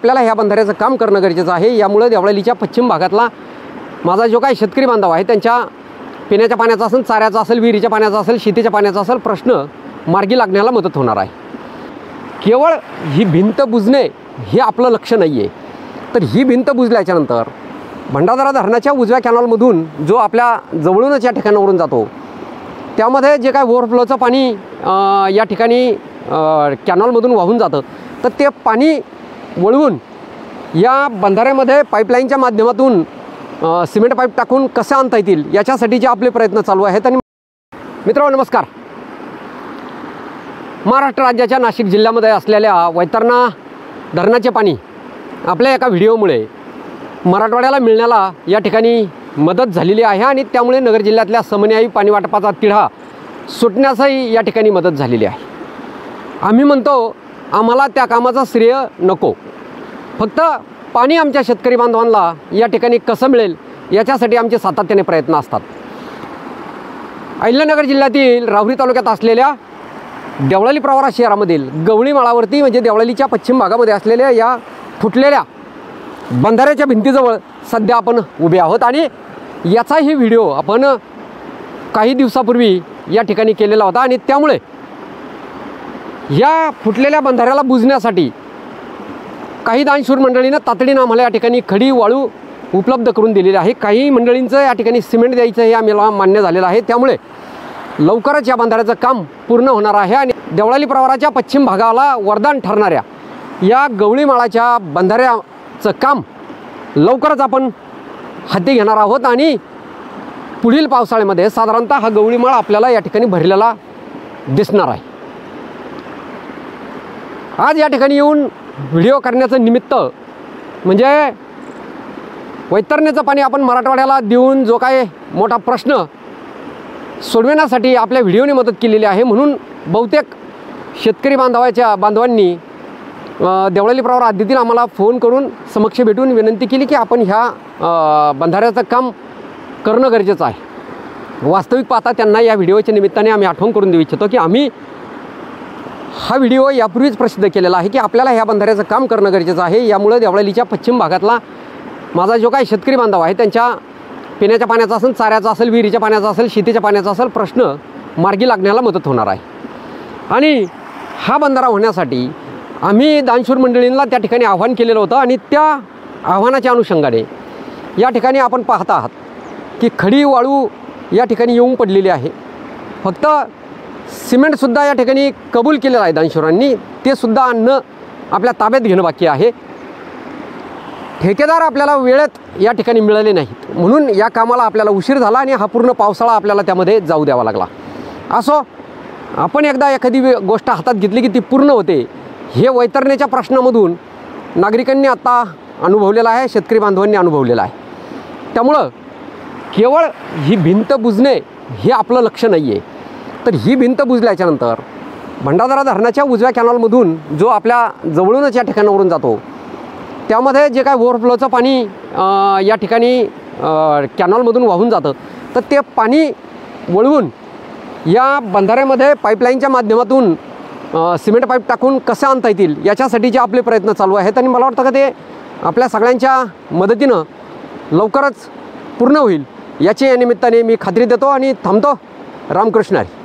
आपल्याला ह्या बंधाऱ्याचं काम करणं गरजेचं आहे। यामुळे देवळालीच्या पश्चिम भागातला माझा जो काही शेतकरी बांधव आहे त्यांच्या पिण्याच्या पाण्याचा असेल, चाऱ्याचा असेल, विहिरीच्या पाण्याचा असेल, शेतीच्या पाण्याचा असेल प्रश्न मार्गी लागण्याला मदत होणार आहे। केवळ ही भिंत बुजणे हे आपलं लक्ष्य नाही आहे, तर ही भिंत बुजल्याच्यानंतर भंडारदरा धरणाच्या उजव्या कॅनॉलमधून जो आपल्या जवळूनच या ठिकाणावरून जातो त्यामध्ये जे काय ओव्हरफ्लोचं पाणी या ठिकाणी कॅनॉलमधून वाहून जातं, तर ते पाणी वळवून या बंधाऱ्यामध्ये पाईपलाईनच्या माध्यमातून सिमेंट पाईप टाकून कसे आणता येतील याच्यासाठीचे आपले प्रयत्न चालू आहेत। आणि मित्रांनो नमस्कार, महाराष्ट्र राज्याच्या नाशिक जिल्ह्यामध्ये असलेल्या वैतरणा धरणाचे पाणी आपल्या एका व्हिडिओमुळे मराठवाड्याला मिळण्याला या ठिकाणी मदत झालेली आहे आणि त्यामुळे नगर जिल्ह्यातल्या समन्यायी पाणी वाटपाचा तिढा सुटण्यासही या ठिकाणी मदत झालेली आहे। आम्ही म्हणतो आम्हाला त्या कामाचा श्रेय नको, फक्त पाणी आमच्या शेतकरी बांधवांना या ठिकाणी कसं मिळेल याच्यासाठी आमचे सातत्याने प्रयत्न असतात। अहिल्यानगर जिल्ह्यातील राहुरी तालुक्यात असलेल्या देवळाली प्रवरा शहरामधील गवळी माळावरती म्हणजे देवळालीच्या पश्चिम भागामध्ये असलेल्या या फुटलेल्या बंधाऱ्याच्या भिंतीजवळ सध्या आपण उभे आहोत आणि याचाही व्हिडिओ आपण काही दिवसापूर्वी या ठिकाणी केलेला होता आणि त्यामुळे या फुटलेल्या बंधाऱ्याला बुजण्यासाठी काही दानशूर मंडळीनं तातडीनं आम्हाला या ठिकाणी खडी वाळू उपलब्ध करून दिलेली आहे। काही मंडळींचं या ठिकाणी सिमेंट द्यायचं हे आम्हाला मान्य झालेलं आहे, त्यामुळे लवकरच या बंधाऱ्याचं काम पूर्ण होणार आहे आणि देवळाली प्रवराच्या पश्चिम भागाला वरदान ठरणाऱ्या या गवळी माळाच्या बंधाऱ्याचं काम लवकरच आपण हाती घेणार आहोत आणि पुढील पावसाळ्यामध्ये साधारणतः हा गवळी माळ आपल्याला या ठिकाणी भरलेला दिसणार आहे। आज या ठिकाणी येऊन व्हिडिओ करण्याचं निमित्त म्हणजे वैतरणेचं पाणी आपण मराठवाड्याला देऊन जो काय मोठा प्रश्न सोडविण्यासाठी आपल्या व्हिडिओने मदत केलेली आहे, म्हणून बहुतेक शेतकरी बांधवांनी देवळाली प्रवरा हद्दीतील आम्हाला फोन करून समक्ष भेटून विनंती केली की आपण ह्या बंधाऱ्याचं काम करणं गरजेचं आहे। वास्तविक पाहता त्यांना या व्हिडिओच्या निमित्ताने आम्ही आठवण करून देऊ इच्छितो की आम्ही हा व्हिडिओ यापूर्वीच प्रसिद्ध केलेला आहे की आपल्याला ह्या बंधाऱ्याचं काम करणं गरजेचं आहे। यामुळे देवळालीच्या पश्चिम भागातला माझा जो काही शेतकरी बांधव आहे त्यांच्या पिण्याच्या पाण्याचा असेल, चाऱ्याचा असेल, विहिरीच्या पाण्याचा असेल, शेतीच्या पाण्याचा असेल प्रश्न मार्गी लागण्याला मदत होणार आहे। आणि हा बंधारा होण्यासाठी आम्ही दानशूर मंडळींना त्या ठिकाणी आव्हान केलेलं होतं आणि त्या आव्हानाच्या अनुषंगाने या ठिकाणी आपण पाहत आहात की खडी वाळू या ठिकाणी येऊन पडलेली आहे। फक्त सिमेंटसुद्धा या ठिकाणी कबूल केलेलं आहे दानशूरांनी, ते सुद्धा आणणं आपल्या ताब्यात घेणं बाकी आहे। ठेकेदार आपल्याला वेळेत या ठिकाणी मिळाले नाहीत, म्हणून या कामाला आपल्याला उशीर झाला आणि हा पूर्ण पावसाळा आपल्याला त्यामध्ये जाऊ द्यावा लागला। असो, आपण एकदा एखादी गोष्ट हातात घेतली की ती पूर्ण होते, हे वैतरणेच्या प्रश्नामधून नागरिकांनी आता अनुभवलेलं आहे, शेतकरी बांधवांनी अनुभवलेलं आहे। त्यामुळं केवळ ही भिंत बुजणे हे आपलं लक्ष्य नाही आहे, तर ही भिंत बुजल्याच्यानंतर भंडारदरा धरणाच्या उजव्या कॅनॉलमधून जो आपल्या जवळूनच या ठिकाणावरून जातो त्यामध्ये जे काय ओव्हरफ्लोचं पाणी या ठिकाणी कॅनॉलमधून वाहून जातं, तर ते पाणी वळवून या बंधाऱ्यामध्ये पाईपलाईनच्या माध्यमातून सिमेंट पाईप टाकून कसे आणता येतील याच्यासाठीचे आपले प्रयत्न चालू आहेत आणि मला वाटतं का ते आपल्या सगळ्यांच्या मदतीनं लवकरच पूर्ण होईल याची या निमित्ताने मी खात्री देतो आणि थांबतो। रामकृष्ण हरी।